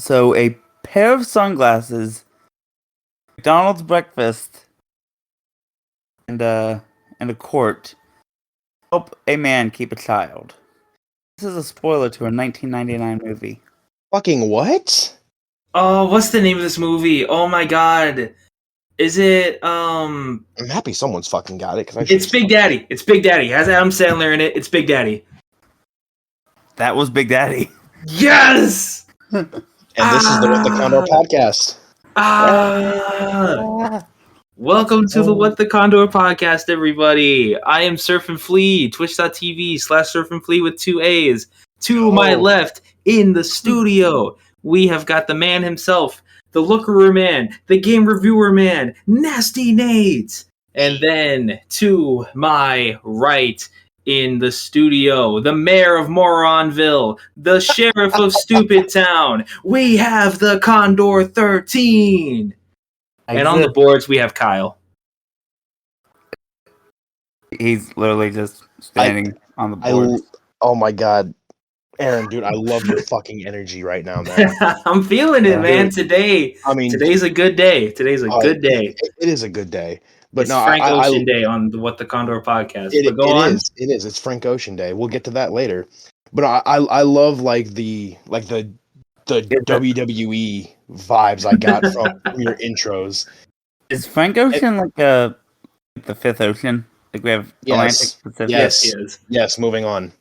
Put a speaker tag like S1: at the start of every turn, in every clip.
S1: So a pair of sunglasses, McDonald's breakfast, and a court help a man keep a child. This is a spoiler to a 1999 movie.
S2: Fucking what?
S3: Oh, what's the name of this movie? Oh my god. Is it
S2: I'm happy someone's fucking got it.
S3: It's Big Daddy. It's Big Daddy. It has Adam Sandler in it. It's Big Daddy.
S1: That was Big Daddy.
S3: Yes!
S2: And this is the What the Condor podcast.
S3: Welcome to the What the Condor podcast, everybody. I am Surf and Flea, twitch.tv/Surf and Flea with 2 A's. To my left, in the studio, we have got the man himself, the looker man, the game reviewer man, Nasty Nate. And then to my right, in the studio, the mayor of Moronville, the sheriff of Stupid Town, we have the Condor 13. And on the boards, we have Kyle.
S1: He's literally just standing on the board.
S2: Oh my god. Aaron, dude, I love your fucking energy right now, man.
S3: I'm feeling it, man. Today, today's a good day. Today's a good day.
S2: It is a good day. But
S3: it's Frank Ocean Day on the What the Condor podcast.
S2: It is. It's Frank Ocean Day. We'll get to that later. But I love the WWE vibes I got from your intros.
S1: Is Frank Ocean like the fifth ocean? Like we have Atlantic, Pacific.
S2: Yes. Moving on.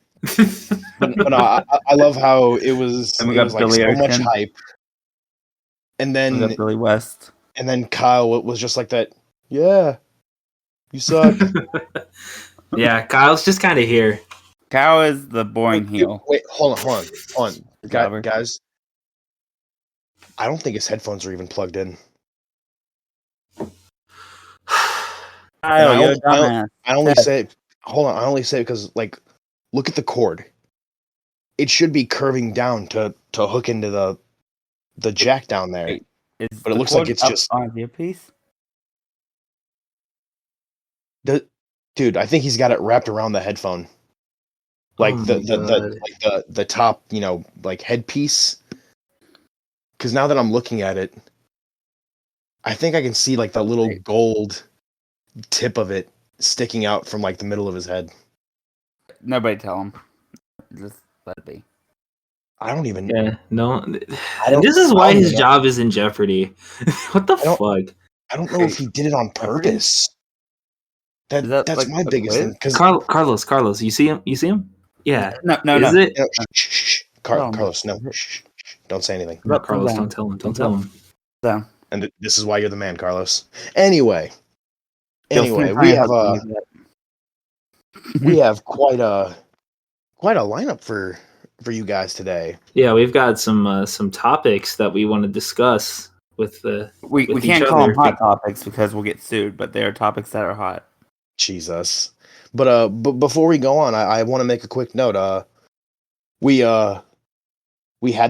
S2: but I love how it was.
S1: And we
S2: got
S1: like so
S2: much hype. And then
S1: Billy West.
S2: And then Kyle was just like that. Yeah, you suck.
S3: Yeah, Kyle's just kind of here.
S1: Kyle is the boring heel.
S2: Wait, hold on. Guys, I don't think his headphones are even plugged in. I only say it because, like, look at the cord. It should be curving down to hook into the jack down there. But it looks like it's just
S1: on the earpiece.
S2: Dude, I think he's got it wrapped around the headphone. Like the top, like headpiece. Because now that I'm looking at it, I think I can see like the little gold tip of it sticking out from like the middle of his head.
S1: Nobody tell him. Just let it be.
S2: I don't even.
S3: Yeah, no. This is why his job is in jeopardy. What the fuck?
S2: I don't know if he did it on purpose. That's like my biggest thing.
S3: Carlos, you see him? Yeah.
S1: No.
S3: Is it?
S2: Shh. Carlos, no. Shh. Don't say anything.
S3: No, Carlos, don't tell him. Don't tell him.
S1: So.
S2: And this is why you're the man, Carlos. Anyway, we have quite a lineup for you guys today.
S3: Yeah, we've got some topics that we want to discuss with the.
S1: We can't call them hot topics because we'll get sued, but they are topics that are hot.
S2: Jesus. But before we go on, I want to make a quick note. We had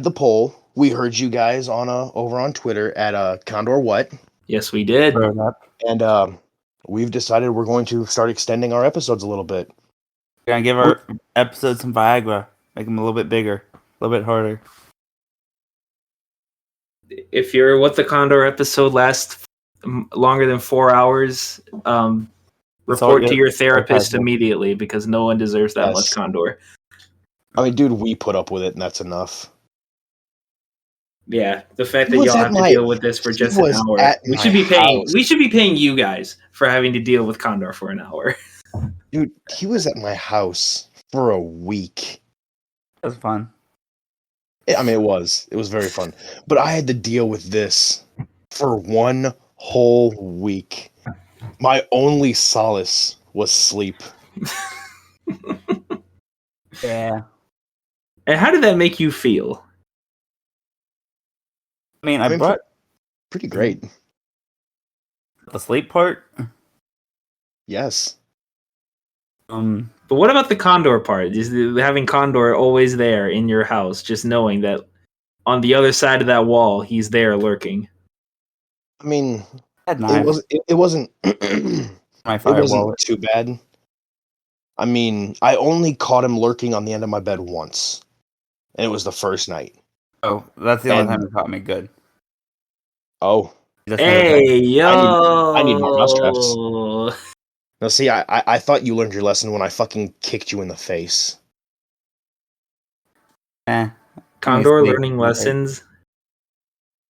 S2: the poll. We heard you guys over on Twitter at Condor What.
S3: Yes, we did.
S2: And we've decided we're going to start extending our episodes a little bit.
S1: We're gonna give our episodes some Viagra, make them a little bit bigger, a little bit harder.
S3: If your What the Condor episode lasts longer than 4 hours, report to your therapist immediately because no one deserves that much Condor.
S2: I mean, dude, we put up with it, and that's enough.
S3: Yeah, the fact that y'all have to deal with this for just an hour. We should be paying you guys for having to deal with Condor for an hour.
S2: Dude, he was at my house for a week.
S1: That was fun.
S2: I mean, it was very fun. But I had to deal with this for one whole week. My only solace was sleep.
S1: Yeah.
S3: And how did that make you feel?
S1: I mean, brought
S2: pretty great.
S1: The sleep part?
S2: Yes.
S3: But what about the Condor part? Is having Condor always there in your house, just knowing that on the other side of that wall, he's there lurking?
S2: I mean, it wasn't
S1: my firewall.
S2: Too bad. I mean, I only caught him lurking on the end of my bed once, and it was the first night.
S1: Oh, that's the only
S2: And-
S1: time he caught me good.
S2: Oh,
S1: Just never
S3: Hey,
S1: played.
S3: yo!
S2: I need more mousetraps. Now, see, I thought you learned your lesson when I fucking kicked you in the face.
S3: Condor
S1: Snake
S3: learning
S1: in the face.
S3: lessons.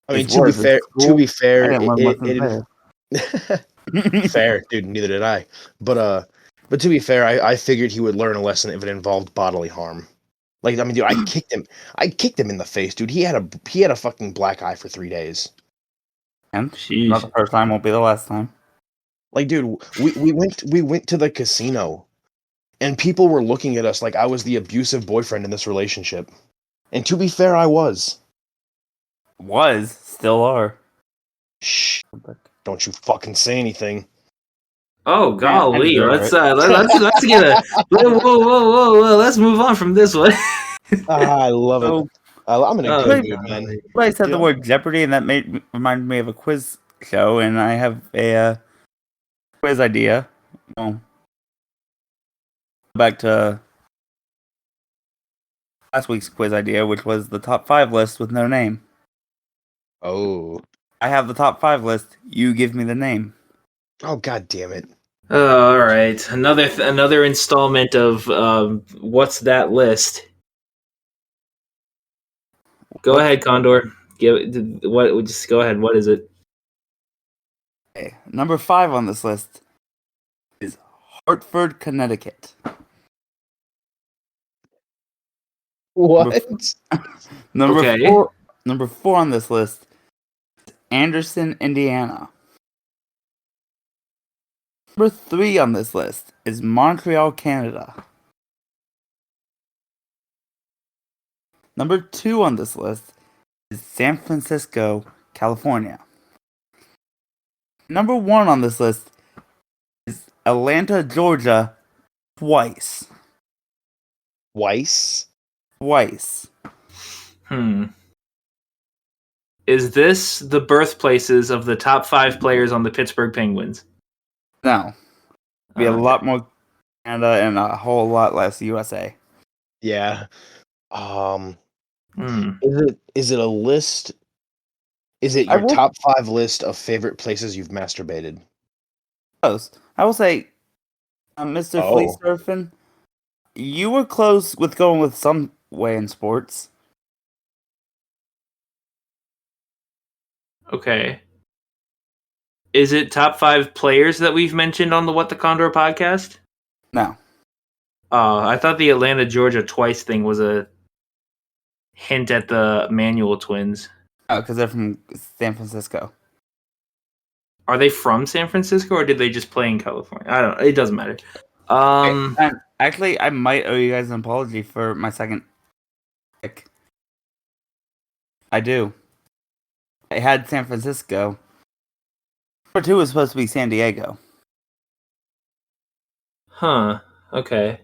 S2: I mean,
S1: These words at school, I
S2: fair,
S1: didn't learn lessons there.
S2: fair, dude. Neither did I. But to be fair, I figured he would learn a lesson if it involved bodily harm. Like, I mean, dude, I kicked him. I kicked him in the face, dude. He had a fucking black eye for 3 days.
S1: And
S3: Sheesh.
S1: not the first time, won't be the last time.
S2: Like, dude, we went to the casino, and people were looking at us like I was the abusive boyfriend in this relationship. And to be fair, I was.
S1: Still are.
S2: Shh! Don't you fucking say anything.
S3: Oh golly,
S1: Yeah,
S3: let's
S1: right.
S3: let's get a whoa, let's move on from this one.
S2: I love it.
S1: So,
S2: I'm in a
S3: Oh,
S2: good
S1: God.
S2: mood, man.
S1: I said the
S2: Dude,
S1: word Jeopardy, and that reminded me of a quiz show, and I have a quiz idea. Well, back to last week's quiz idea, which was the top 5 list with no name.
S2: Oh.
S1: I have the top 5 list. You give me the name.
S2: Oh, god damn it.
S3: All right, another installment of what's that list? Go ahead, Condor. Just go ahead. What is it?
S1: Okay. Number 5 on this list is Hartford, Connecticut.
S2: What?
S1: Number
S3: Okay.
S1: 4. Number 4 on this list is Anderson, Indiana. Number 3 on this list is Montreal, Canada. Number 2 on this list is San Francisco, California. Number 1 on this list is Atlanta, Georgia, twice.
S2: Weiss?
S1: Twice.
S3: Is this the birthplaces of the top 5 players on the Pittsburgh Penguins?
S1: No. Be a
S3: Okay.
S1: lot more Canada and a whole lot less USA.
S2: Yeah.
S3: Hmm.
S2: Is it a list? Is it
S1: I
S2: your
S1: will-
S2: top 5 list of favorite places you've masturbated?
S1: Close. I will say, Mr.
S2: Oh.
S1: Fleet Surfing, you were close with going with some way in sports.
S3: Okay. Is it top 5 players that we've mentioned on the What the Condor podcast?
S1: No.
S3: I thought the Atlanta, Georgia twice thing was a hint at the Manuel twins.
S1: Oh, because they're from San Francisco.
S3: Are they from San Francisco or did they just play in California? I don't know. It doesn't matter. Um,
S1: And actually, I might owe you guys an apology for my second pick. I do. I had San Francisco. Number 2 was supposed to be San Diego.
S3: huh. Okay.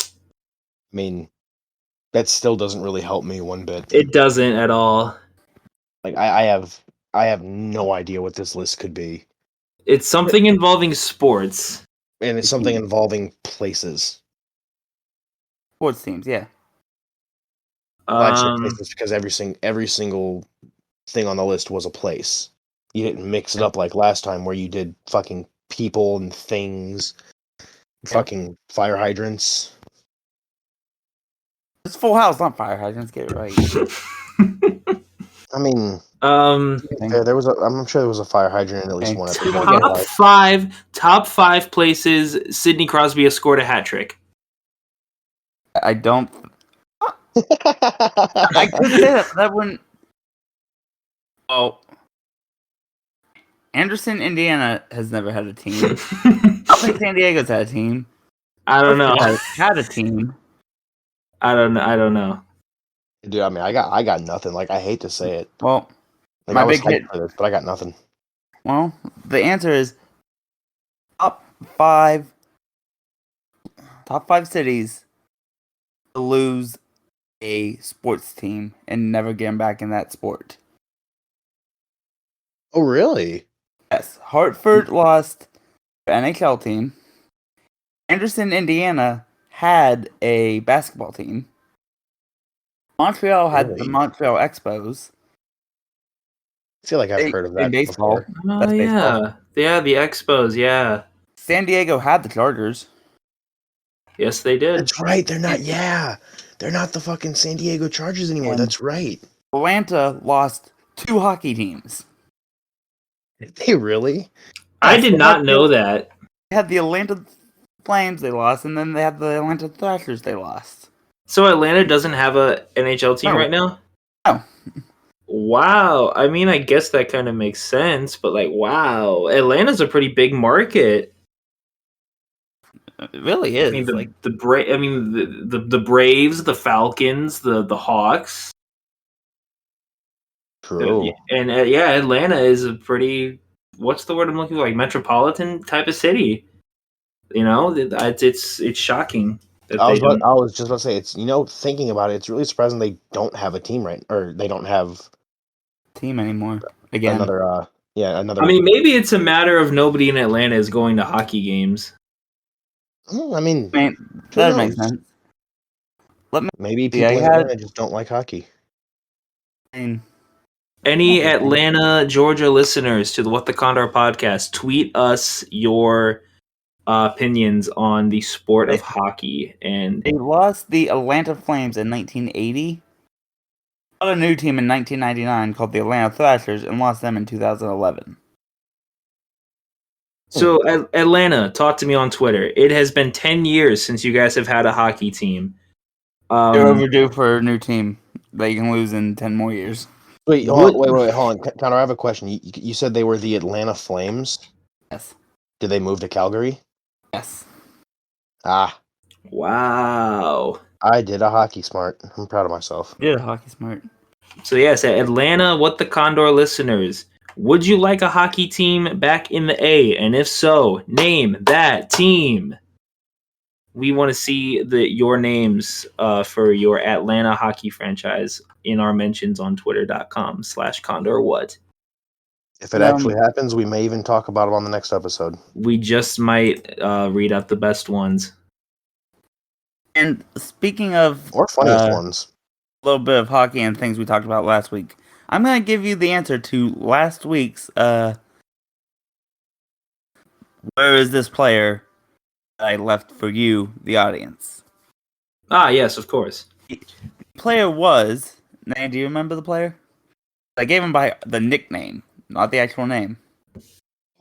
S2: I mean, that still doesn't really help me one bit.
S3: It doesn't at all.
S2: Like I have no idea what this list could be.
S3: It's something involving sports.
S2: And it's something involving places.
S1: Sports teams, yeah.
S2: Well, actually, places because every single thing on the list was a place. You didn't mix it up like last time where you did fucking people and things, fucking fire hydrants.
S1: It's Full House, not fire hydrants. Get it right.
S2: I mean, I'm sure there was a fire hydrant in at least
S1: Okay.
S2: one episode.
S3: top five places Sidney Crosby has scored a hat trick.
S1: I don't. I could say that, but that wouldn't. Oh. Anderson, Indiana has never had a team. I don't think San Diego's had a team.
S3: I don't know.
S1: Had a team.
S3: I don't know.
S2: Dude, I mean, I got nothing. Like, I hate to say it.
S1: Well,
S2: Like,
S1: my
S2: I was
S1: big hit.
S2: hyped for this, but I got nothing.
S1: Well, the answer is top five cities to lose a sports team and never get back in that sport.
S2: Oh, really?
S1: Yes, Hartford lost their NHL team. Anderson, Indiana had a basketball team. Montreal had the
S2: Really?
S1: Montreal Expos.
S2: I feel like I've heard of that
S1: In baseball.
S2: before.
S3: Oh
S1: That's baseball.
S3: yeah, the Expos. Yeah,
S1: San Diego had the Chargers.
S3: yes they did.
S2: That's right. They're not. Yeah, they're not the fucking San Diego Chargers anymore.
S1: And-
S2: That's right.
S1: Atlanta lost 2 hockey teams.
S2: Did they really?
S3: I
S1: Yes,
S3: did
S1: they
S3: not
S1: had
S3: know that.
S1: They had the Atlanta Flames they lost, and then they had the Atlanta Thrashers they lost.
S3: So Atlanta doesn't have a NHL team
S1: No.
S3: right now?
S1: No.
S3: Wow. I mean, I guess that kind of makes sense, but like, wow, Atlanta's a pretty big market.
S1: It really
S3: I
S1: is.
S3: mean,
S1: like
S3: the Braves, the Falcons, the Hawks,
S2: True.
S3: and yeah, Atlanta is a pretty, what's the word I'm looking for? Like metropolitan type of city. You know, it's shocking that
S2: I
S3: they don't.
S2: was just about to say it's thinking about it, it's really surprising they don't have a team or they don't have
S1: team anymore. Again.
S2: another.
S3: I mean, maybe it's a matter of nobody in Atlanta is going to hockey games.
S2: I mean,
S1: that makes sense.
S2: maybe
S1: see,
S2: people in Atlanta just don't like hockey.
S3: Any Atlanta, Georgia listeners to the What the Condor podcast, tweet us your opinions on the sport of hockey. And
S1: they lost the Atlanta Flames in 1980. Got a new team in 1999 called the Atlanta Thrashers and lost them in 2011.
S3: so Atlanta, talk to me on Twitter. It has been 10 years since you guys have had a hockey team.
S1: They're overdue for a new team. They can lose in 10 more years.
S2: Wait, hold on. Connor, I have a question. You said they were the Atlanta Flames?
S1: Yes.
S2: Did they move to Calgary?
S1: Yes.
S3: Wow.
S2: I did a hockey smart. I'm proud of myself.
S1: Yeah, hockey smart.
S3: So yes, Atlanta, What the Condor listeners, would you like a hockey team back in the A? And if so, name that team. We want to see your names for your Atlanta hockey franchise in our mentions on twitter.com/condorwhat.
S2: If it actually happens, we may even talk about it on the next episode.
S3: We just might read out the best ones.
S1: And speaking of
S2: or funniest ones,
S1: a little bit of hockey and things we talked about last week, I'm going to give you the answer to last week's where is this player I left for you, the audience.
S3: Yes, of course.
S1: The player was, do you remember the player? I gave him by the nickname, not the actual name.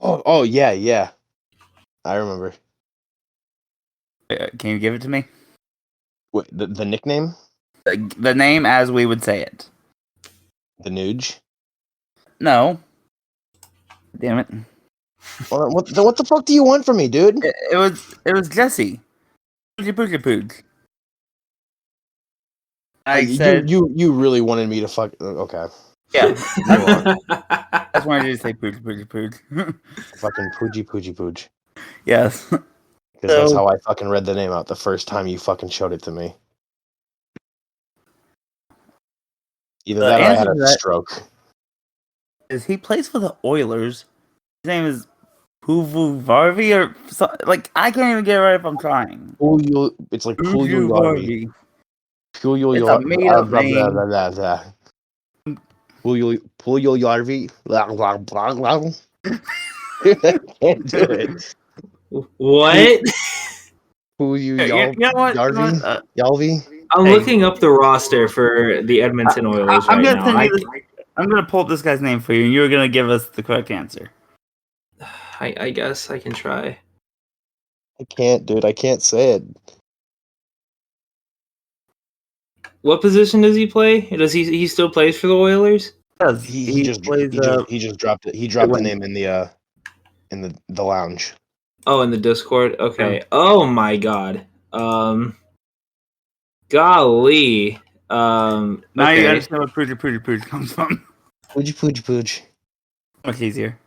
S2: Oh yeah. I remember.
S1: Can you give it to me?
S2: Wait, the nickname?
S1: The name as we would say it.
S2: The Nuge?
S1: No. Damn it.
S2: What the fuck do you want from me, dude?
S1: It was Jesse. Pooch. I said
S2: you really wanted me to fuck. Okay.
S1: Yeah. I just wanted you to say Pooch.
S2: Fucking Pooch.
S1: Yes.
S2: Because that's how I fucking read the name out the first time you fucking showed it to me. Either that or I had a stroke.
S1: He plays for the Oilers. His name is Puvu Varvy or like I can't even get it right if I'm trying.
S2: It's like Puyu Varvy.
S1: It's a made up name.
S2: Puyo Yarvi. Can't do it.
S3: What?
S2: Yalvi?
S3: I'm looking up the roster for the Edmonton Oilers right now.
S1: I'm gonna pull up this guy's name for you, and you're gonna give us the correct answer.
S3: I guess I can try.
S2: I can't, dude. I can't say it.
S3: What position does he play? Does he still plays for the Oilers?
S2: He just dropped it. He dropped the name in the lounge.
S3: Oh, in the Discord. Okay. Yeah. Oh my God. Golly.
S1: Now you understand where Pooch comes from.
S2: Pooch.
S1: Much easier.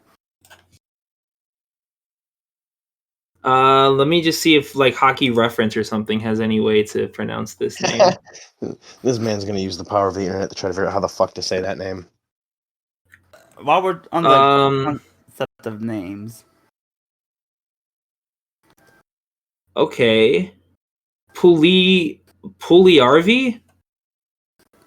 S3: Let me just see if like Hockey Reference or something has any way to pronounce this name.
S2: This man's gonna use the power of the internet to try to figure out how the fuck to say that name.
S1: While we're on the concept of names.
S3: Okay. Puliarvi?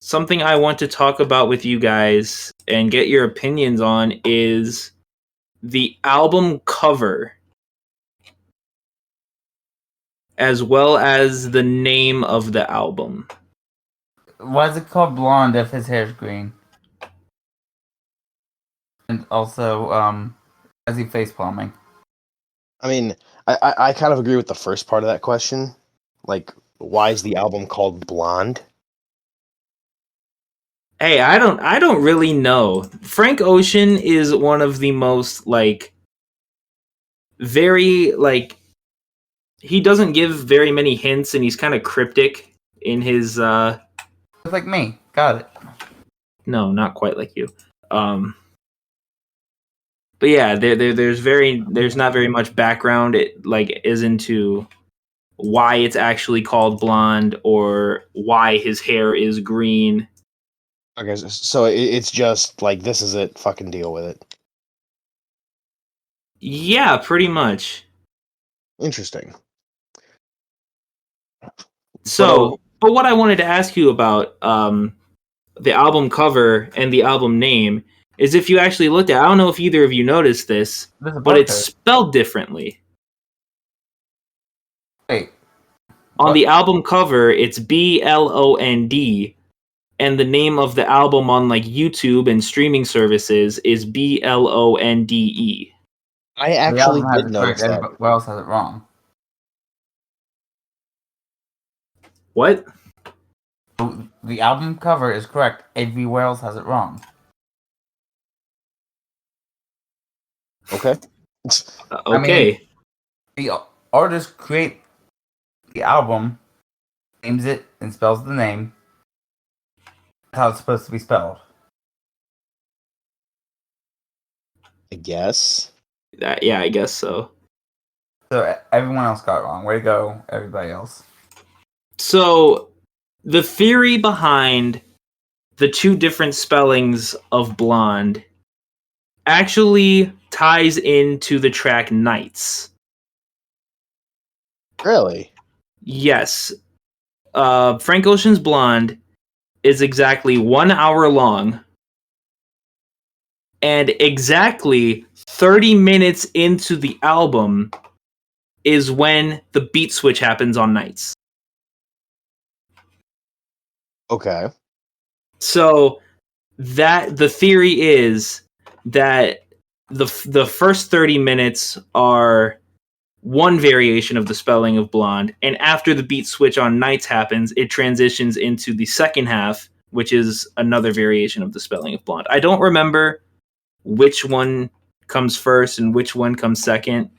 S3: something I want to talk about with you guys and get your opinions on is the album cover, as well as the name of the album.
S1: Why is it called Blonde if his hair's green? And also, is he face palming?
S2: I mean, I kind of agree with the first part of that question. Like, why is the album called Blonde?
S3: Hey, I don't really know. Frank Ocean is one of the most very he doesn't give very many hints, and he's kind of cryptic in his
S1: It's like me. Got it.
S3: no, not quite like you. But yeah, there's not very much background. It is into why it's actually called Blonde or why his hair is green.
S2: Okay, so it's just like, this is it. Fucking deal with it.
S3: Yeah, pretty much.
S2: Interesting.
S3: So, but what I wanted to ask you about the album cover and the album name is if you actually looked at. I don't know if either of you noticed this, but it's spelled differently.
S1: Wait.
S3: On the album cover, it's BLOND, and the name of the album on YouTube and streaming services is BLONDE.
S2: I actually did notice that.
S1: Everybody else has it wrong.
S3: What?
S1: The album cover is correct. Everywhere else has it wrong.
S2: Okay.
S3: Okay.
S1: I mean, the artist create the album, names it, and spells the name. That's how it's supposed to be spelled.
S2: I guess.
S3: Yeah, I guess so.
S1: So everyone else got it wrong. Way to go, everybody else.
S3: So the theory behind the two different spellings of Blonde actually ties into the track Nights.
S2: Really?
S3: Yes. Frank Ocean's Blonde is exactly 1 hour long, and exactly 30 minutes into the album is when the beat switch happens on Nights.
S2: Okay.
S3: So that the theory is that the first 30 minutes are one variation of the spelling of Blonde, and after the beat switch on Nights happens, it transitions into the second half, which is another variation of the spelling of Blonde. I don't remember which one comes first and which one comes second,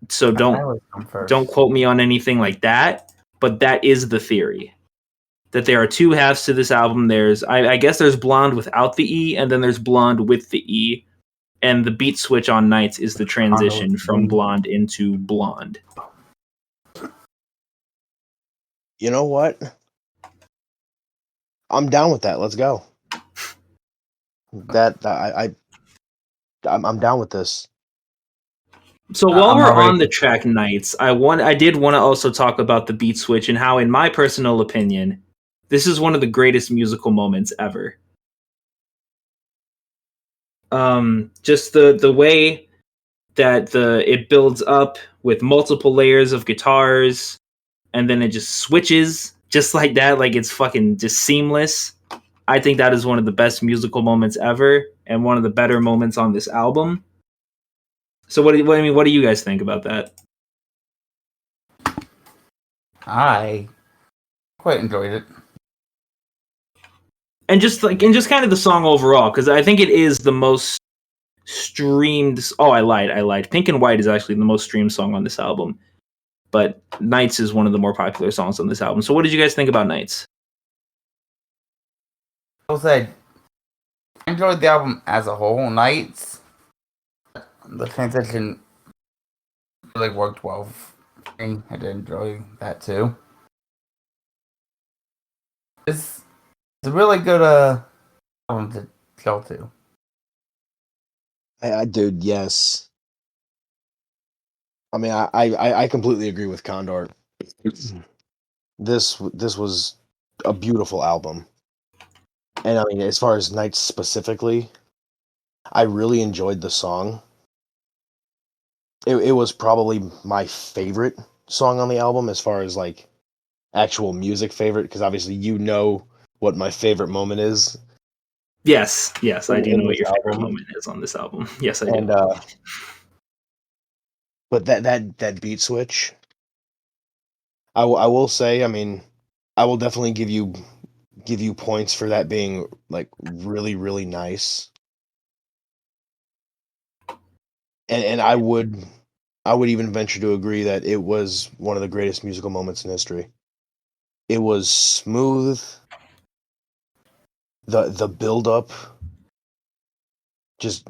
S3: so don't quote me on anything like that, but that is the theory. That there are two halves to this album. I guess there's Blonde without the E, and then there's Blonde with the E. And the beat switch on Nights is the transition from Blonde into Blonde.
S2: You know what? I'm down with that. Let's go. I'm down with this.
S3: So while we're on the track Nights, I did want to also talk about the beat switch and how, in my personal opinion, this is one of the greatest musical moments ever. Just the way that it builds up with multiple layers of guitars, and then it just switches just like that, like it's fucking just seamless. I think that is one of the best musical moments ever, and one of the better moments on this album. So what do you guys think about that?
S1: I quite enjoyed it.
S3: And just kind of the song overall, because I think it is the most streamed. Oh, I lied. Pink and White is actually the most streamed song on this album, but Nights is one of the more popular songs on this album. So what did you guys think about Nights?
S1: I will say, I enjoyed the album as a whole. Nights, the transition really worked well for me. I did enjoy that too. It's a really good album to go to.
S2: Dude, yes. I mean, I completely agree with Condor. This was a beautiful album. And I mean, as far as Nights specifically, I really enjoyed the song. It was probably my favorite song on the album as far as like actual music favorite, because obviously you know what my favorite moment is.
S3: Yes, I do
S2: in
S3: know what
S2: this
S3: your favorite
S2: album.
S3: moment is on this album. Yes, I
S2: And
S3: do.
S2: but that beat switch, I will say, I mean, I will definitely give you points for that being like really, really nice. And I would even venture to agree that it was one of the greatest musical moments in history. It was smooth. The build up, just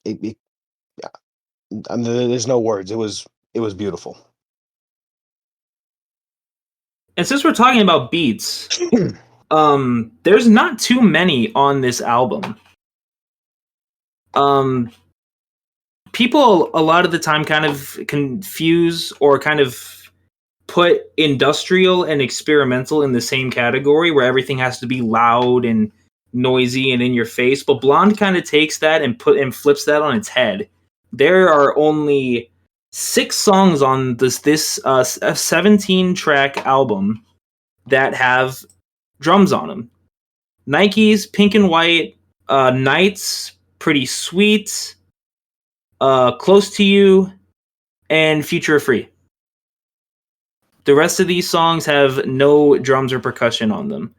S2: it I mean, there's no words. It was beautiful.
S3: And since we're talking about beats, there's not too many on this album. People a lot of the time kind of confuse or kind of put industrial and experimental in the same category where everything has to be loud and noisy and in your face, but Blonde kind of takes that and flips that on its head. There are only 6 songs on this 17 track album that have drums on them. Nike's Pink and White, Nights, Pretty Sweet, Close to You, and Future Free. The rest of these songs have no drums or percussion on them.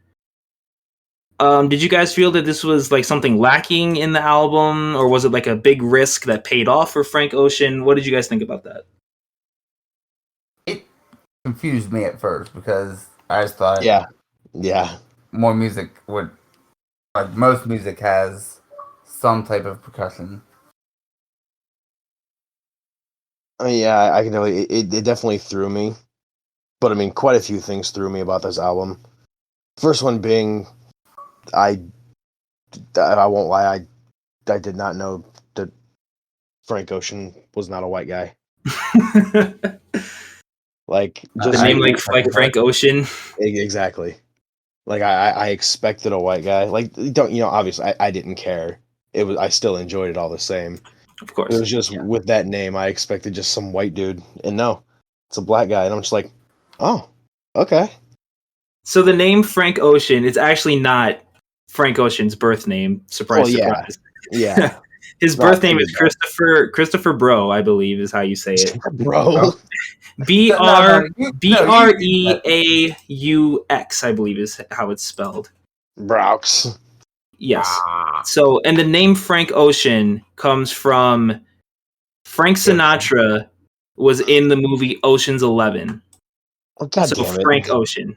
S3: Did you guys feel that this was like something lacking in the album, or was it like a big risk that paid off for Frank Ocean? What did you guys think about that?
S1: It confused me at first because I just thought
S2: Yeah.
S1: more music would, like most music has some type of percussion.
S2: I mean, yeah, I can tell you, it definitely threw me. But I mean, quite a few things threw me about this album. First one being, I won't lie, I did not know that Frank Ocean was not a white guy. Like just
S3: the name like Frank Ocean.
S2: Exactly. Like I expected a white guy. Like obviously I didn't care. I still enjoyed it all the same.
S3: Of course.
S2: It was just with that name, I expected just some white dude, and no, it's a black guy, and I'm just like, oh, okay.
S3: So the name Frank Ocean is actually not Frank Ocean's birth name. Surprise, surprise.
S2: Yeah.
S3: His birth name is Christopher Bro, I believe is how you say it.
S2: Bro.
S3: Breaux, I believe is how it's spelled.
S2: Braux.
S3: Yes. So, and the name Frank Ocean comes from Frank Sinatra was in the movie Ocean's 11.
S2: Oh, God
S3: so
S2: damn it.
S3: Frank Ocean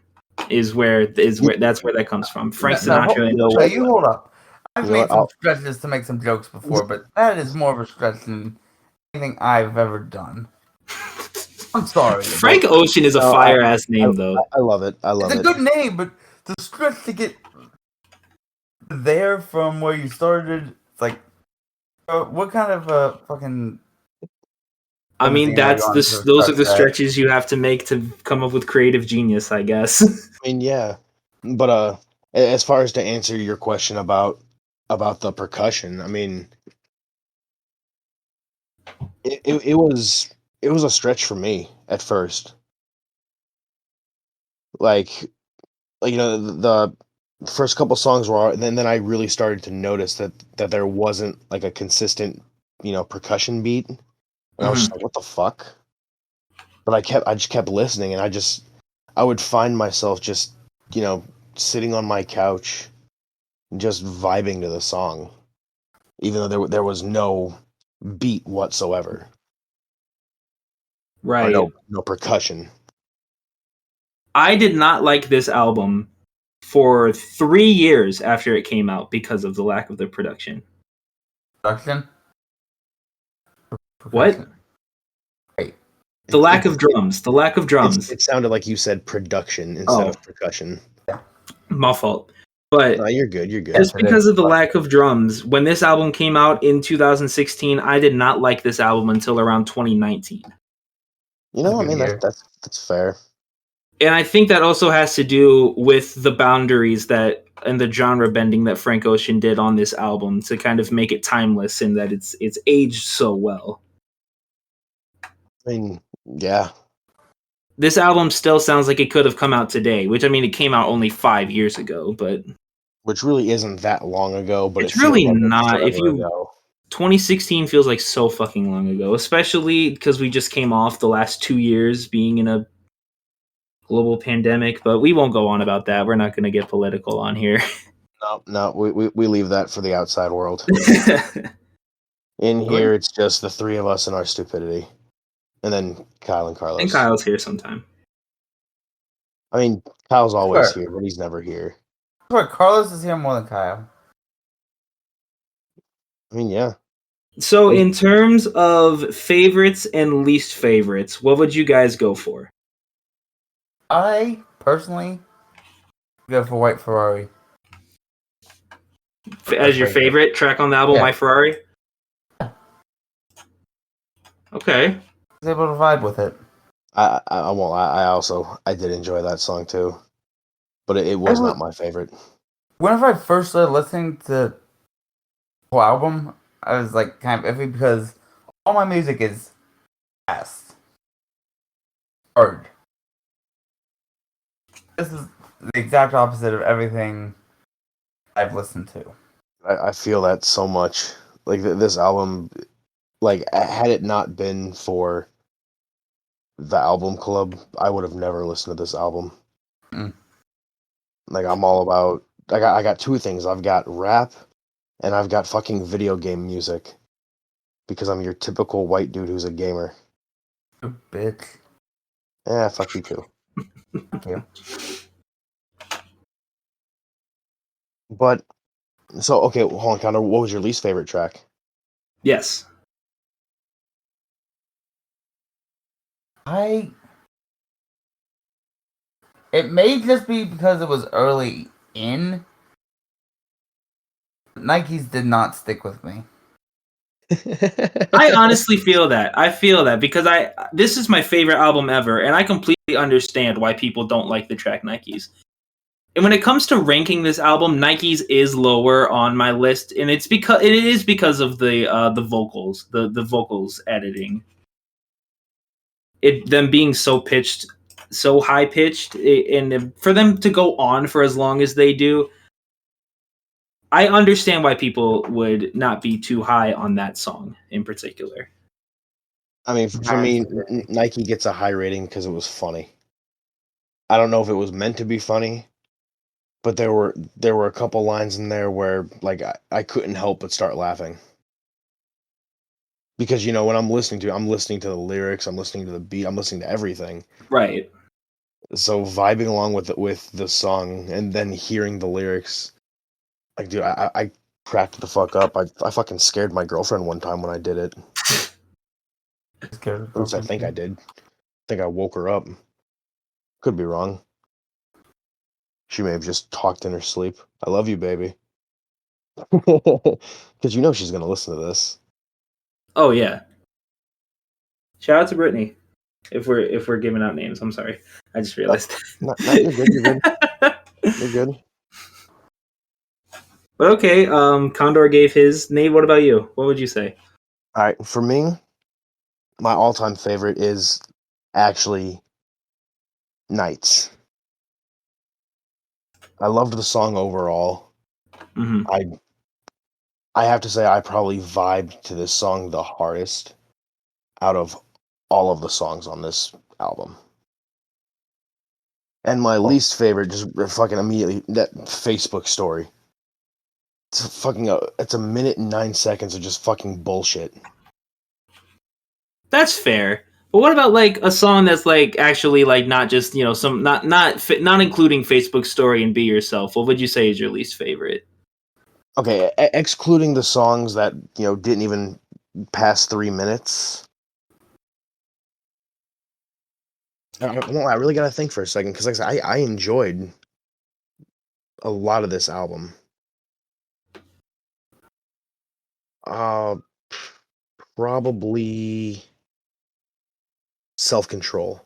S3: is where that's where that comes from. Frank Sinatra.
S1: You hold up. I've made some stretches to make some jokes before, but that is more of a stretch than anything I've ever done. I'm sorry.
S3: Frank Ocean is a fire ass name, though.
S2: I love it. It's
S1: a good name, but the stretch to get there from where you started, it's like, what kind of fucking?
S3: I mean, those are the stretches you have to make to come up with creative genius, I guess.
S2: I mean, yeah, but as far as to answer your question about the percussion, I mean, it was a stretch for me at first. Like the first couple songs were, and then I really started to notice that there wasn't like a consistent percussion beat, and I was just like, what the fuck? But I just kept listening, and I would find myself just sitting on my couch, just vibing to the song, even though there was no beat whatsoever.
S3: Right.
S2: Or no percussion.
S3: I did not like this album for 3 years after it came out because of the lack of the production.
S1: Production?
S3: What?
S1: Wait.
S3: The lack of drums. The lack of drums.
S2: It sounded like you said production instead of percussion.
S1: Yeah.
S3: My fault. But
S2: no, you're good.
S3: Just because of the lack of drums, when this album came out in 2016, I did not like this album until around 2019.
S2: I mean, that's fair.
S3: And I think that also has to do with the boundaries that the genre bending that Frank Ocean did on this album to kind of make it timeless in that it's aged so well.
S2: I mean, yeah.
S3: This album still sounds like it could have come out today, which I mean, it came out only 5 years ago, but
S2: Which really isn't that long ago, but
S3: it's
S2: it feels
S3: really
S2: like
S3: not.
S2: forever
S3: If you
S2: ago.
S3: 2016 feels like so fucking long ago, especially because we just came off the last 2 years being in a global pandemic. But we won't go on about that. We're not going to get political on here.
S2: No, we leave that for the outside world. In here, it's just the three of us and our stupidity, and then Kyle and Carlos.
S3: And Kyle's here sometime.
S2: I mean, Kyle's always
S1: Sure.
S2: here, but he's never here.
S1: Sure, Carlos is here more than Kyle.
S2: I mean, yeah.
S3: So, in terms of favorites and least favorites, what would you guys go for?
S1: I personally go for White Ferrari.
S3: As your favorite track on the album,
S1: Yeah.
S3: My Ferrari? Okay.
S1: I was able to vibe with it.
S2: I won't lie. I did enjoy that song too, but it was not my favorite.
S1: Whenever I first started listening to the whole album, I was like kind of iffy because all my music is fast, hard. This is the exact opposite of everything I've listened to.
S2: I feel that so much. Like this album, like had it not been for the album club, I would have never listened to this album.
S1: Mm.
S2: Like I'm all about. I got two things. I've got rap, and I've got fucking video game music. Because I'm your typical white dude who's a gamer.
S1: You bitch.
S2: Yeah, fuck you too.
S1: Thank you.
S2: But so okay, hold on, Condor. What was your least favorite track?
S3: Yes.
S1: It may just be because it was early in. Nikes did not stick with me.
S3: I honestly feel that. I feel that because this is my favorite album ever, and I completely understand why people don't like the track Nikes. And when it comes to ranking this album, Nikes is lower on my list, and it is because of the vocals, the vocals editing. Them being so pitched, so high pitched, and for them to go on for as long as they do, I understand why people would not be too high on that song in particular.
S2: I mean, for me, Nike gets a high rating because it was funny. I don't know if it was meant to be funny, but there were a couple lines in there where like I couldn't help but start laughing. Because when I'm listening to the lyrics, I'm listening to the beat, I'm listening to everything.
S3: Right.
S2: So vibing along with the song and then hearing the lyrics, like dude, I cracked the fuck up. I fucking scared my girlfriend one time when I did it. At least I think I did. I think I woke her up. Could be wrong. She may have just talked in her sleep. I love you, baby. Because she's gonna listen to this.
S3: Oh yeah. Shout out to Brittany. If we're giving out names, I'm sorry. I just realized.
S2: No, you're good. You're good. You're good.
S3: But okay, Condor gave his. Nate, what about you? What would you say?
S2: All right, for me, my all-time favorite is actually Nights. I loved the song overall.
S3: Mm-hmm.
S2: I have to say I probably vibed to this song the hardest out of all of the songs on this album. And my least favorite, just fucking immediately, that Facebook story. It's a minute and 9 seconds of just fucking bullshit.
S3: That's fair. But what about like a song that's like actually like not just some not including Facebook story and Be Yourself? What would you say is your least favorite?
S2: Okay, excluding the songs that didn't even pass 3 minutes. I really gotta think for a second because like I enjoyed a lot of this album. Probably Self-Control.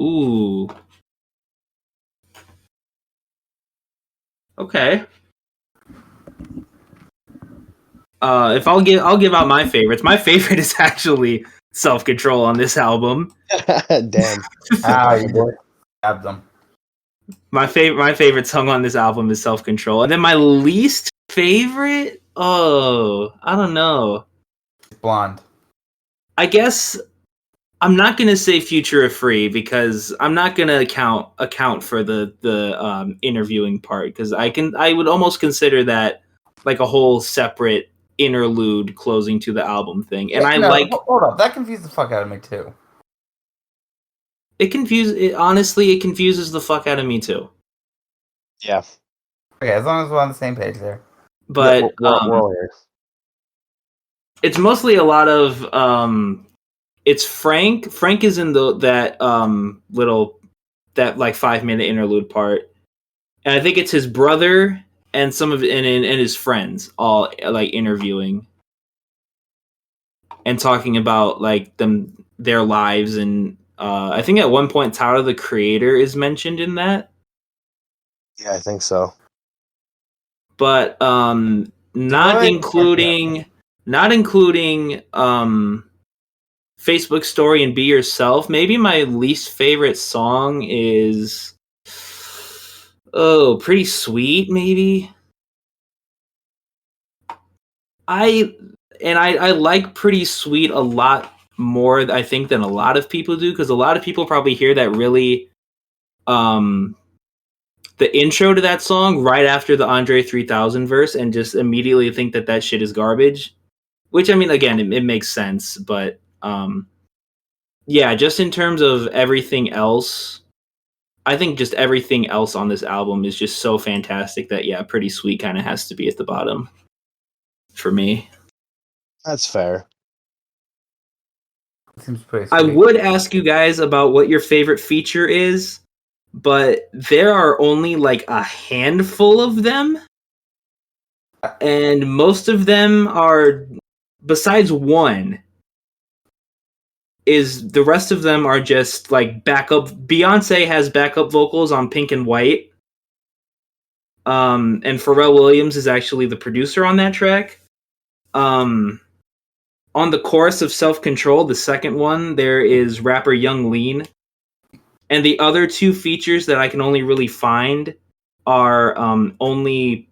S3: Ooh. Okay. If I'll give out my favorites. My favorite is actually Self Control on this album.
S2: Damn.
S1: You just stabbed them.
S3: My favorite song on this album is Self Control. And then my least favorite, I don't know.
S1: Blonde.
S3: I guess I'm not gonna say Future of Free because I'm not gonna account for the interviewing part because I would almost consider that like a whole separate interlude closing to the album thing. And
S1: hold up, that confused the fuck out of me too.
S3: It confuses the fuck out of me too.
S2: Yeah.
S1: Okay, as long as we're on the same page there.
S3: But
S2: Yeah, we're all here.
S3: it's mostly a lot of it's Frank. Frank is in that like 5-minute interlude part. And I think it's his brother and some of and his friends all like interviewing and talking about like their lives and I think at one point Tyler the Creator is mentioned in that.
S2: Yeah, I think so.
S3: But not including Facebook Story and Be Yourself. Maybe my least favorite song is Pretty Sweet, maybe. I like Pretty Sweet a lot more, I think, than a lot of people do, because a lot of people probably hear that really the intro to that song right after the Andre 3000 verse and just immediately think that shit is garbage. Which, I mean, again, it makes sense, but yeah, just in terms of everything else, I think just everything else on this album is just so fantastic that, yeah, Pretty Sweet kind of has to be at the bottom for me.
S2: That's fair.
S1: Seems pretty sweet.
S3: I would ask you guys about what your favorite feature is, but there are only like a handful of them. And most of them are, besides one, is the rest of them are just like backup. Beyonce has backup vocals on Pink and White. And Pharrell Williams is actually the producer on that track. On the chorus of Self Control, the second one, there is rapper Young Lean. And the other two features that I can only really find are only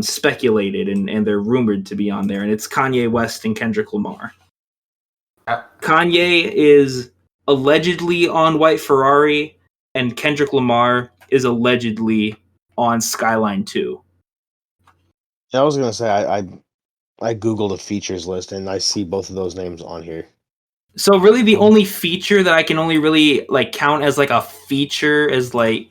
S3: speculated and they're rumored to be on there. And it's Kanye West and Kendrick Lamar. Kanye is allegedly on White Ferrari, and Kendrick Lamar is allegedly on Skyline 2.
S2: Yeah, I was gonna say I googled a features list and I see both of those names on here.
S3: So really the only feature that I can only really like count as like a feature as like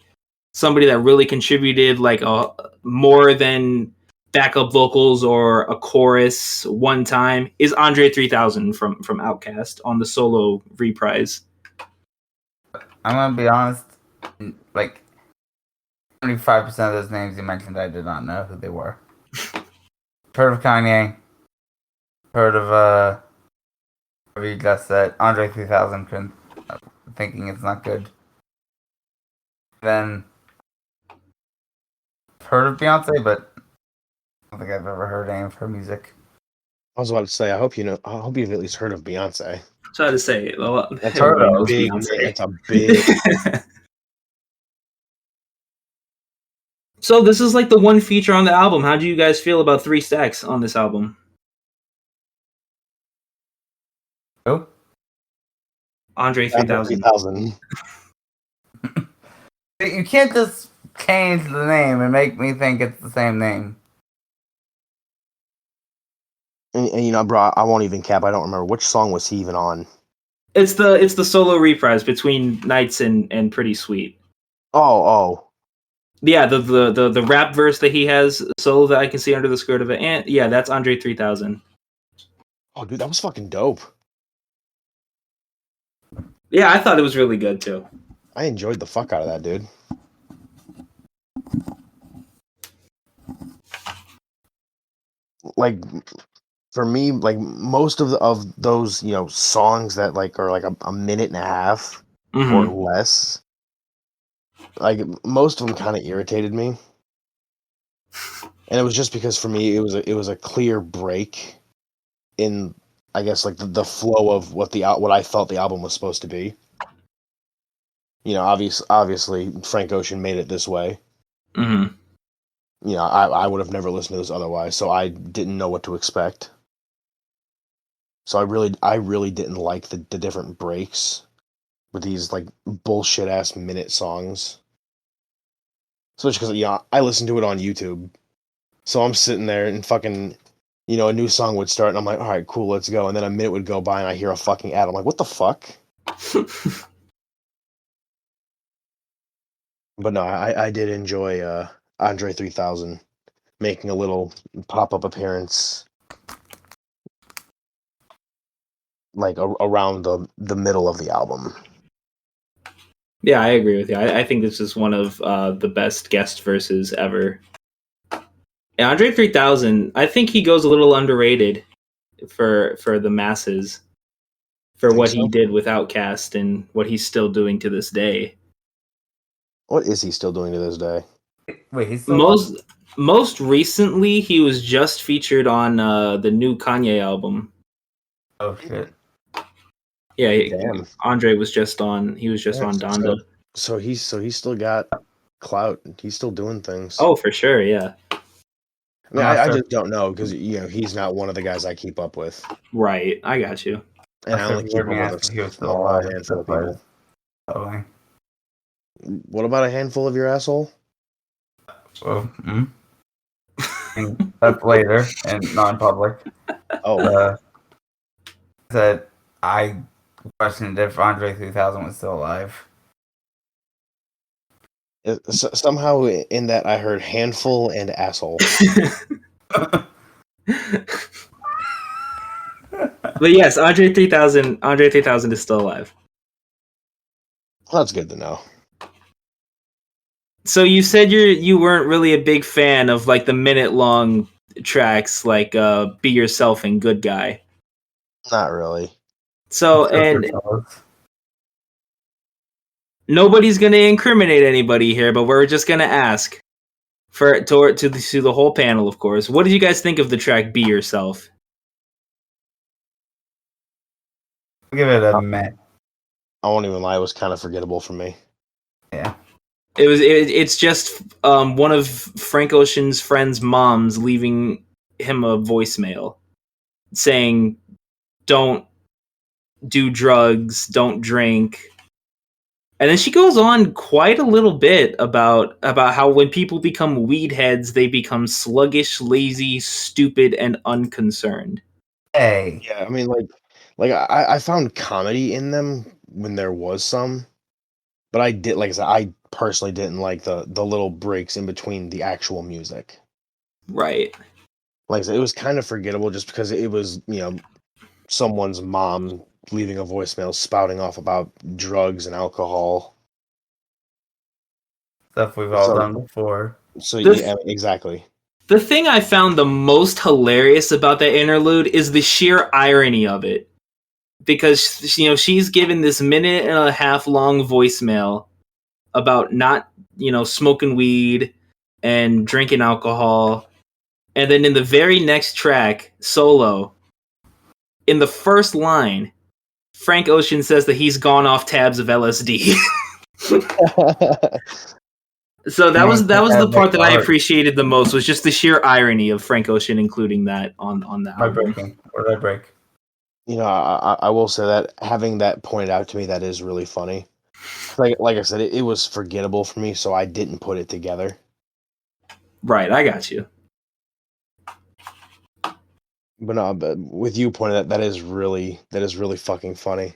S3: somebody that really contributed like a more than backup vocals or a chorus one time is Andre 3000 from Outkast on the solo reprise.
S1: I'm gonna be honest, like 75% of those names you mentioned, I did not know who they were. Heard of Kanye. Heard of what you just said. Andre 3000, thinking it's not good. Then heard of Beyonce, but I don't think I've ever heard any of her music.
S2: I was about to say, I hope you've at least heard of Beyonce.
S3: So I had to say, well,
S2: That's
S3: a
S2: big.
S3: Beyonce.
S2: That's a big.
S3: So this is like the one feature on the album. How do you guys feel about 3 Stacks on this album?
S1: Who?
S3: Andre 3000.
S1: You can't just change the name and make me think it's the same name.
S2: And you know, bro, I won't even cap. I don't remember which song was he even on.
S3: It's the solo reprise between Nights and Pretty Sweet.
S2: Oh.
S3: Yeah, the rap verse that he has solo that I can see under the skirt of it. And yeah, that's Andre 3000.
S2: Oh, dude, that was fucking dope.
S3: Yeah, I thought it was really good too.
S2: I enjoyed the fuck out of that, dude. Like, for me, like most of those, you know, songs that like are like a minute and a half or less, like most of them kind of irritated me. And it was just because for me it was a clear break in, I guess, like the flow of what I felt the album was supposed to be. You know, obviously Frank Ocean made it this way.
S3: Mm-hmm.
S2: You know, I would have never listened to this otherwise, so I didn't know what to expect. So I really didn't like the different breaks with these like bullshit ass minute songs. Especially because I listened to it on YouTube, so I'm sitting there and fucking, a new song would start and I'm like, all right, cool, let's go. And then a minute would go by and I hear a fucking ad. I'm like, what the fuck? But no, I did enjoy Andre 3000 making a little pop up appearance, like around the middle of the album.
S3: Yeah, I agree with you. I think this is one of the best guest verses ever. And Andre 3000, I think he goes a little underrated for the masses for
S2: Think
S3: what
S2: so?
S3: he did with Outkast and what he's still doing to this day.
S2: What is he still doing to this day?
S1: Wait, he's still
S3: Most recently, he was just featured on the new Kanye album.
S1: Oh shit!
S3: Yeah,
S2: Damn.
S3: Andre was just on. He was just
S2: Yeah,
S3: on Donda.
S2: So he's still got clout. He's still doing things.
S3: Oh, for sure, yeah.
S2: I mean, I just don't know because he's not one of the guys I keep up with,
S3: Right, I got you.
S2: and I only keep up with
S1: He was
S2: a
S1: still
S2: small
S1: alive.
S2: handful of
S1: That's why
S2: people.
S1: totally.
S2: What about a handful of your asshole?
S1: Well, and that's later and non-public.
S2: Oh,
S1: Said I questioned if Andre 3000 was still alive.
S2: somehow in that I heard handful and asshole.
S3: But yes, Andre 3000. Andre 3000 is still alive.
S2: Well, that's good to know.
S3: So you said you weren't really a big fan of like the minute-long tracks like "Be Yourself" and "Good Guy."
S2: Not really.
S3: So and nobody's gonna incriminate anybody here, but we're just gonna ask to the whole panel, of course. What did you guys think of the track "Be Yourself"?
S1: I'll give it a meh.
S2: I won't even lie; it was kind of forgettable for me.
S1: Yeah.
S3: It's just one of Frank Ocean's friends' moms leaving him a voicemail saying, "Don't do drugs, don't drink." And then she goes on quite a little bit about how when people become weed heads, they become sluggish, lazy, stupid, and unconcerned.
S1: Hey.
S2: Yeah, I mean, like I found comedy in them when there was some, but like I said, I personally didn't like the little breaks in between the actual music.
S3: Right.
S2: Like I said, it was kind of forgettable just because it was, someone's mom leaving a voicemail spouting off about drugs and alcohol.
S1: Stuff we've all done before.
S2: So yeah, exactly.
S3: The thing I found the most hilarious about that interlude is the sheer irony of it. Because she's given this minute and a half long voicemail about not smoking weed and drinking alcohol, and then in the very next track, Solo, in the first line, Frank Ocean says that he's gone off tabs of LSD. So that was the part that I appreciated the most, was just the sheer irony of Frank Ocean including that on the album.
S1: Where did I break?
S2: I will say that having that pointed out to me, that is really funny. Like I said, it was forgettable for me, so I didn't put it together.
S3: Right, I got you.
S2: But no, but with you pointing that is really fucking funny.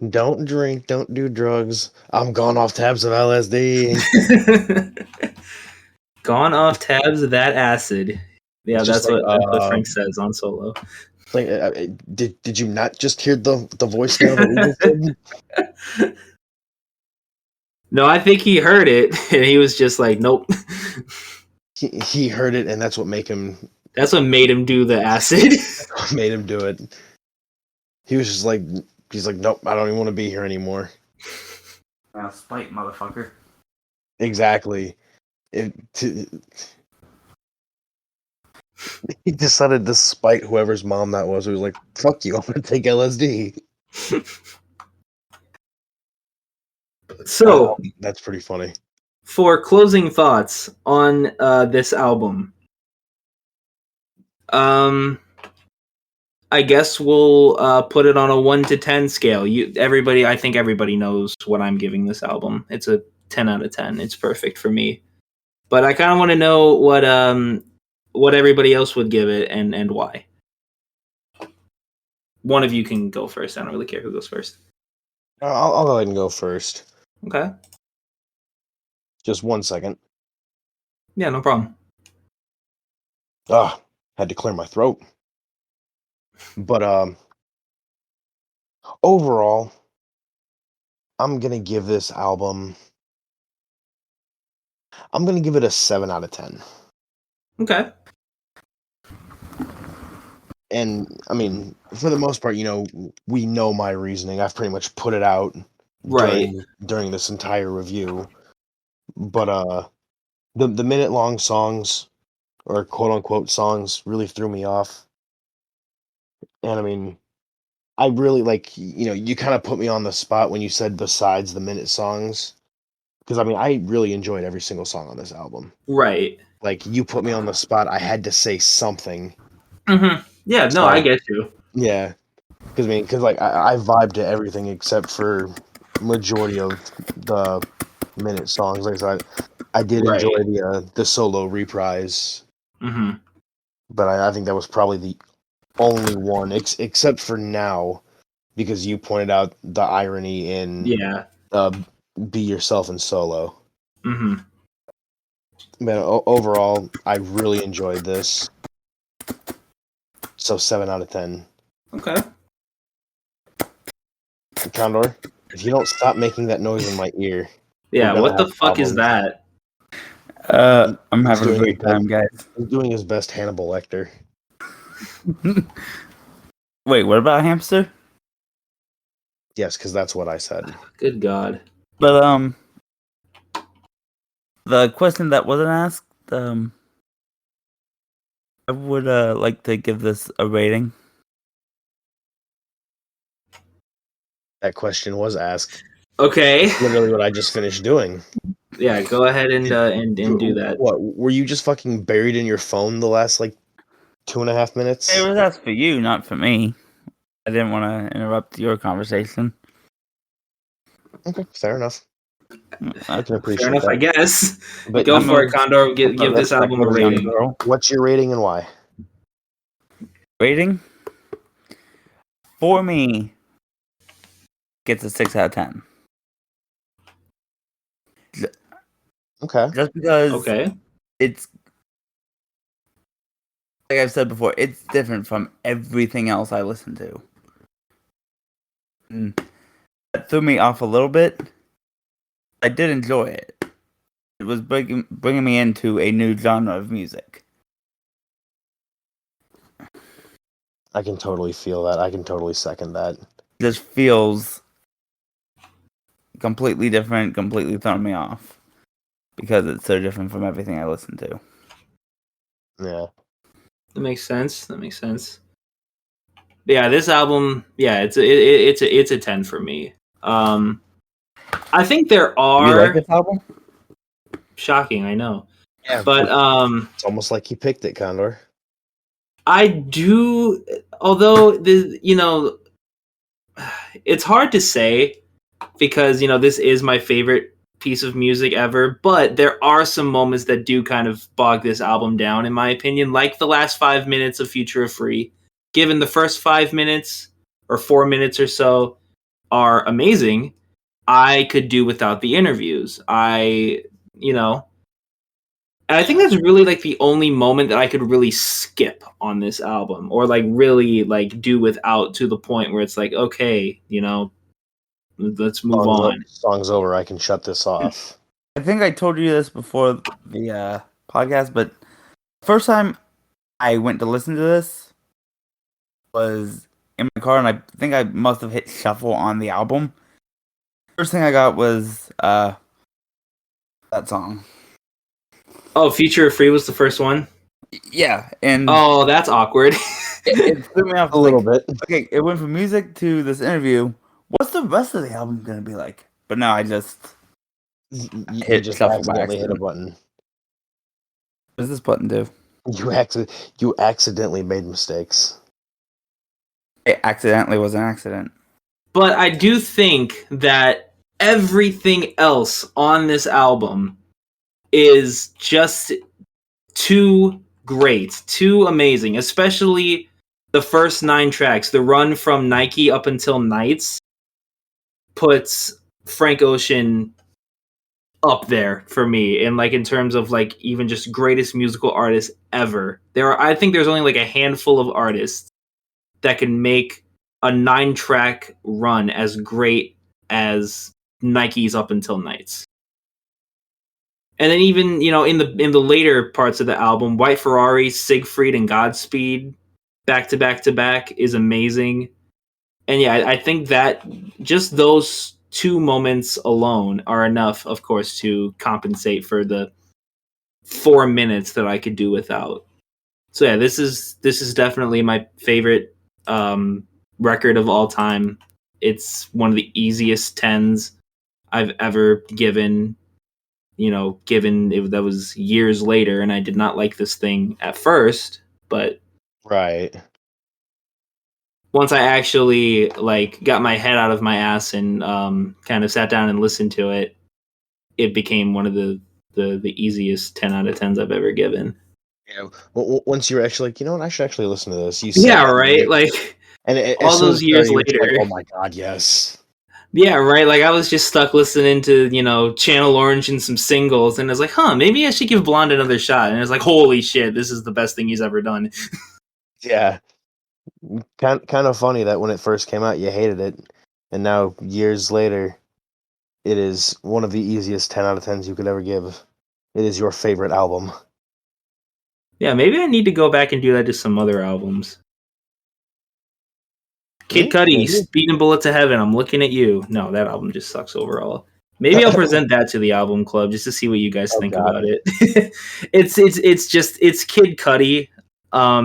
S2: Don't drink, don't do drugs. I'm gone off tabs of LSD.
S3: Gone off tabs of that acid. Yeah, that's
S2: like,
S3: what Frank says on Solo.
S2: Like, did you not just hear the voicemail that we just did?
S3: No, I think he heard it, and he was just like, "Nope."
S2: He heard it, and that's what made him.
S3: That's what made him do the acid.
S2: Made him do it. He was just like, he's like, "Nope, I don't even want to be here anymore."
S1: Spite, motherfucker.
S2: Exactly. He decided to spite whoever's mom that was. He was like, "Fuck you! I'm gonna take LSD."
S3: So,
S2: That's pretty funny.
S3: for closing thoughts on this album, I guess we'll put it on a 1 to 10 scale. I think everybody knows what I'm giving this album. It's a 10 out of 10. It's perfect for me. But I kind of want to know what everybody else would give it and why. One of you can go first. I don't really care who goes first.
S2: I'll go ahead and go first.
S3: Okay.
S2: Just 1 second.
S3: Yeah, no problem.
S2: Had to clear my throat. But overall, I'm gonna give this album. I'm gonna give it a 7 out of 10.
S3: Okay.
S2: And I mean, for the most part, we know my reasoning. I've pretty much put it out
S3: Right.
S2: during this entire review. But the minute long songs, or quote unquote songs, really threw me off. And I mean, I really you kind of put me on the spot when you said besides the minute songs, because I mean, I really enjoyed every single song on this album.
S3: Right.
S2: Like, you put me on the spot, I had to say something.
S3: Mm-hmm. Yeah, no, I get you.
S2: Yeah, because like I vibe to everything except for majority of the minute songs. Like I said, I did
S3: Right.
S2: enjoy the solo reprise,
S3: Mm-hmm.
S2: but I think that was probably the only one, except for Now, because you pointed out the irony in Be Yourself in Solo.
S3: Mm-hmm.
S2: Man, overall, I really enjoyed this. So 7 out of 10.
S3: Okay.
S2: Condor, if you don't stop making that noise in my ear.
S3: Yeah, what the fuck is that?
S1: I'm having a great time, guys.
S2: He's doing his best Hannibal Lecter.
S1: Wait, what about hamster?
S2: Yes, because that's what I said.
S3: Good God.
S1: But the question that wasn't asked, I would like to give this a rating.
S2: That question was asked.
S3: Okay.
S2: Literally what I just finished doing.
S3: Yeah, go ahead and do that.
S2: What, were you just fucking buried in your phone the last 2.5 minutes?
S1: It was asked for you, not for me. I didn't want to interrupt your conversation.
S2: Okay, fair enough. I can appreciate
S3: Fair enough,
S2: that.
S3: I guess.
S2: But
S3: go for it, Condor. Give this album a rating.
S2: What's your rating and why?
S1: Rating? For me, gets a 6 out of 10.
S2: Okay.
S1: Just because it's, like I've said before, it's different from everything else I listen to. And that threw me off a little bit. I did enjoy it. It was bringing me into a new genre of music.
S2: I can totally feel that. I can totally second that.
S1: This feels completely different, completely throwing me off. Because it's so different from everything I listen to.
S2: Yeah.
S3: That makes sense. Yeah, this album, it's a 10 for me. I think there are.
S1: You like this album?
S3: Shocking, I know.
S2: Yeah,
S3: but
S2: it's almost like you picked it, Condor.
S3: I do, although it's hard to say because this is my favorite piece of music ever, but there are some moments that do kind of bog this album down, in my opinion, like the last 5 minutes of Future of Free. Given the first 5 minutes or 4 minutes or so are amazing, I could do without the interviews. I think that's really the only moment that I could really skip on this album, or really do without, to the point where it's okay, let's move on.
S2: Song's over. I can shut this off.
S1: I think I told you this before the podcast, but the first time I went to listen to this was in my car, and I think I must have hit shuffle on the album. First thing I got was that song.
S3: Oh, Future of Free was the first one?
S1: Yeah, and
S3: Oh, that's awkward.
S1: it threw me off
S2: A little bit.
S1: Okay, it went from music to this interview. What's the rest of the album gonna be like? But no, I just
S2: You
S1: hit
S2: just
S1: shuffle by
S2: accidentally hit a
S1: accident.
S2: button.
S1: What does this button do?
S2: You accidentally made mistakes.
S1: It accidentally was an accident.
S3: But I do think that everything else on this album is just too great, too amazing, especially the first 9 tracks. The run from Nike up until Nights puts Frank Ocean up there for me, and like in terms of like even just greatest musical artist ever. I think there's only like a handful of artists that can make a 9-track run as great as Nike's Up Until Nights. And then even, in the later parts of the album, White Ferrari, Siegfried, and Godspeed back to back to back is amazing. And yeah, I think that just those 2 moments alone are enough, of course, to compensate for the 4 minutes that I could do without. So yeah, this is definitely my favorite record of all time. It's one of the easiest 10s I've ever given. Given that was years later, and I did not like this thing at first, but
S2: Right.
S3: once I actually like got my head out of my ass and kind of sat down and listened to it, it became one of the easiest 10 out of 10s I've ever given.
S2: Yeah. Once you're actually like, you know what, I should actually listen to this. You
S3: Yeah, right. Like
S2: and
S3: all
S2: as soon
S3: those
S2: as it
S3: years
S2: started, you're just
S3: later.
S2: like, oh my god, yes.
S3: Yeah, right. Like I was just stuck listening to Channel Orange and some singles, and I was like, maybe I should give Blonde another shot. And it's like, holy shit, this is the best thing he's ever done.
S2: Yeah. Kind of funny that when it first came out, you hated it, and now years later, it is one of the easiest 10 out of 10s you could ever give. It is your favorite album.
S3: Yeah, maybe I need to go back and do that to some other albums. Kid Cudi, Speeding Bullet to Heaven. I'm looking at you. No, that album just sucks overall. Maybe I'll present that to the album club just to see what you guys think about it. It's Kid Cudi,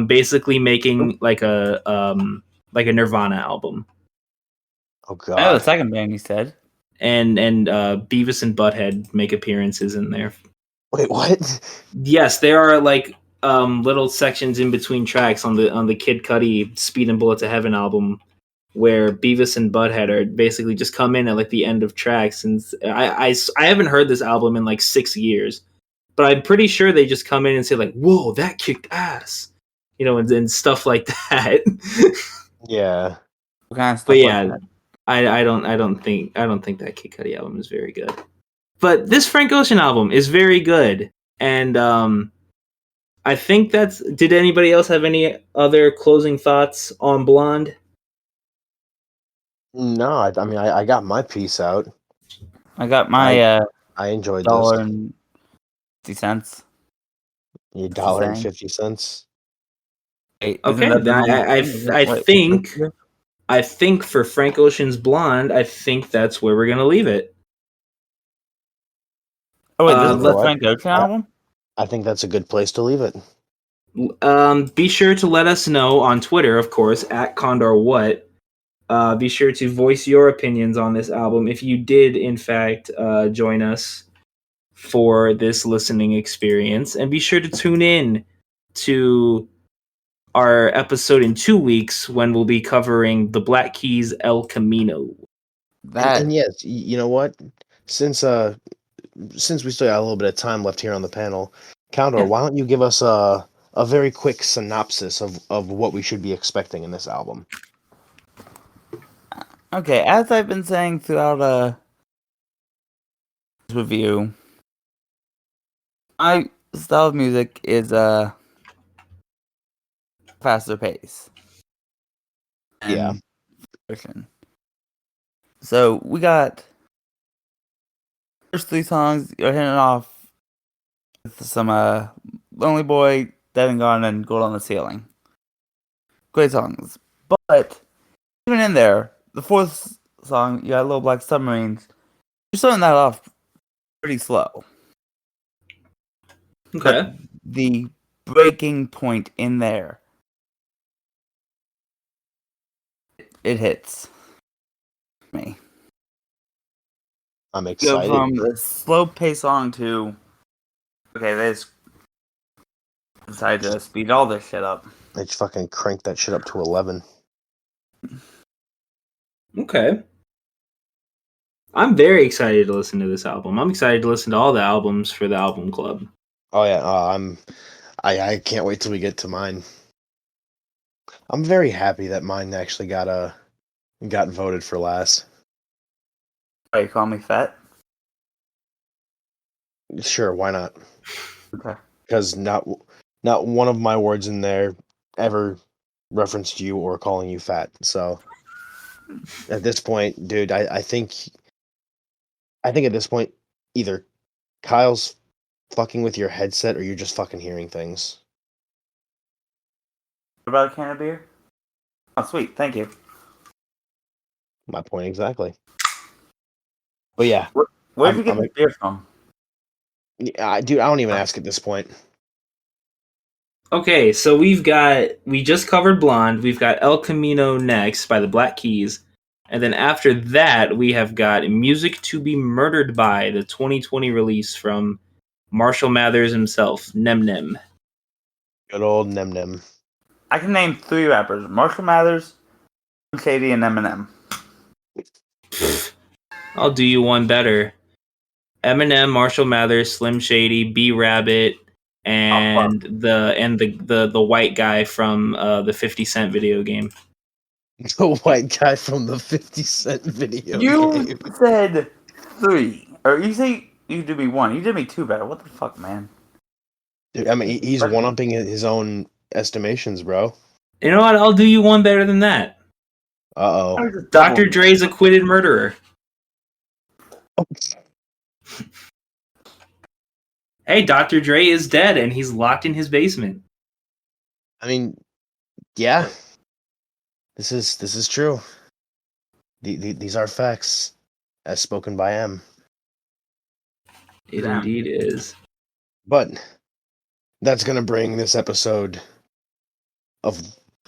S3: basically making like a Nirvana album.
S2: Oh
S1: I know the
S2: god.
S1: second band you said.
S3: And Beavis and Butthead make appearances in there.
S2: Wait, what?
S3: Yes, there are like little sections in between tracks on the Kid Cudi Speed and Bullet to Heaven album where Beavis and Butthead are basically just come in at like the end of tracks, and I haven't heard this album in like 6 years, but I'm pretty sure they just come in and say like, "Whoa, that kicked ass," and stuff like that.
S2: Yeah.
S1: What kind of stuff?
S3: But yeah,
S1: like that?
S3: I don't think that Kid Cudi album is very good. But this Frank Ocean album is very good, and I think that's. Did anybody else have any other closing thoughts on Blonde?
S2: No, I mean, I got my piece out.
S1: I got my
S2: I enjoyed
S1: $1.50.
S2: $1.50.
S1: Wait,
S3: Okay, I think for Frank Ocean's Blonde, I think that's where we're gonna leave it.
S1: Oh wait, this is the
S2: what?
S1: Frank Ocean album?
S2: I think that's a good place to leave it.
S3: Be sure to let us know on Twitter, of course, at Condor What. Be sure to voice your opinions on this album if you did, in fact, join us for this listening experience. And be sure to tune in to our episode in 2 weeks when we'll be covering the Black Keys El Camino.
S2: And yes, you know what? Since we still got a little bit of time left here on the panel, Condor, why don't you give us a very quick synopsis of what we should be expecting in this album?
S1: Okay, as I've been saying throughout this review, my style of music is faster pace.
S2: Yeah.
S1: So we got first 3 songs. You're hitting off with some Lonely Boy, Dead and Gone, and Gold on the Ceiling. Great songs, but even in there, the 4th song, you got Little Black Submarines. You're starting that off pretty slow.
S3: Okay.
S1: But the breaking point in there, it hits me.
S2: I'm
S1: Go
S2: excited.
S1: from the slow pace song to okay, they just decided to speed all this shit up.
S2: I just fucking cranked that shit up to 11.
S3: Okay. I'm very excited to listen to this album. I'm excited to listen to all the albums for the album club.
S2: Oh yeah, I can't wait till we get to mine. I'm very happy that mine actually got voted for last.
S1: Why you call me fat?
S2: Sure, why not?
S1: Okay.
S2: Because not one of my words in there ever referenced you or calling you fat. So at this point, dude, I think at this point either Kyle's fucking with your headset or you're just fucking hearing things.
S1: What about a can of beer? Oh, sweet. Thank you.
S2: My point exactly. But yeah,
S1: Where did you get the beer from?
S2: dude, I don't even ask at this point.
S3: Okay, so we just covered Blonde. We've got El Camino next by the Black Keys. And then after that, we have got Music to Be Murdered By, the 2020 release from Marshall Mathers himself, Nem Nem.
S2: Good old Nem Nem.
S1: I can name 3 rappers: Marshall Mathers, Slim Shady, and Eminem.
S3: I'll do you one better. Eminem, Marshall Mathers, Slim Shady, B Rabbit, and the white guy from the 50 Cent video game.
S2: The white guy from the 50 Cent video
S1: You
S2: game.
S1: said 3, or you say you did me 1. You did me 2 better. What the fuck, man?
S2: Dude, I mean, he's one-upping his own estimations, bro.
S3: You know what? I'll do you one better than that.
S2: Uh-oh.
S3: Dr. Dre's acquitted murderer. Hey, Dr. Dre is dead and he's locked in his basement.
S2: I mean, yeah. This is true. These are facts, as spoken by M.
S3: It indeed is.
S2: But that's gonna bring this episode of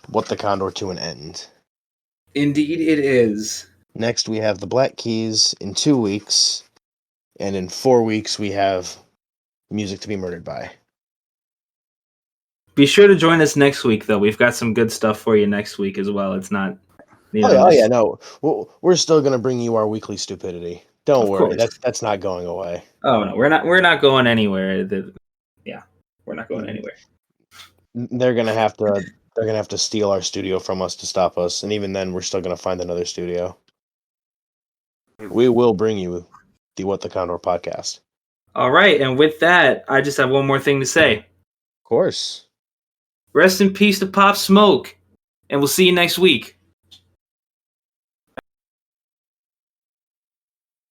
S2: What the Condor to an end.
S3: Indeed it is.
S2: Next we have the Black Keys in 2 weeks, and in 4 weeks we have Music to Be Murdered By.
S3: Be sure to join us next week, though. We've got some good stuff for you next week as well. It's not.
S2: No, we're still gonna bring you our weekly stupidity. Don't worry,
S3: course.
S2: that's not going away.
S3: Oh no, we're not going anywhere. We're not going anywhere.
S2: They're gonna have to steal our studio from us to stop us, and even then, we're still gonna find another studio. We will bring you the What the Condor podcast.
S3: All right, and with that, I just have one more thing to say.
S2: Of course.
S3: Rest in peace to Pop Smoke, and we'll see you next week.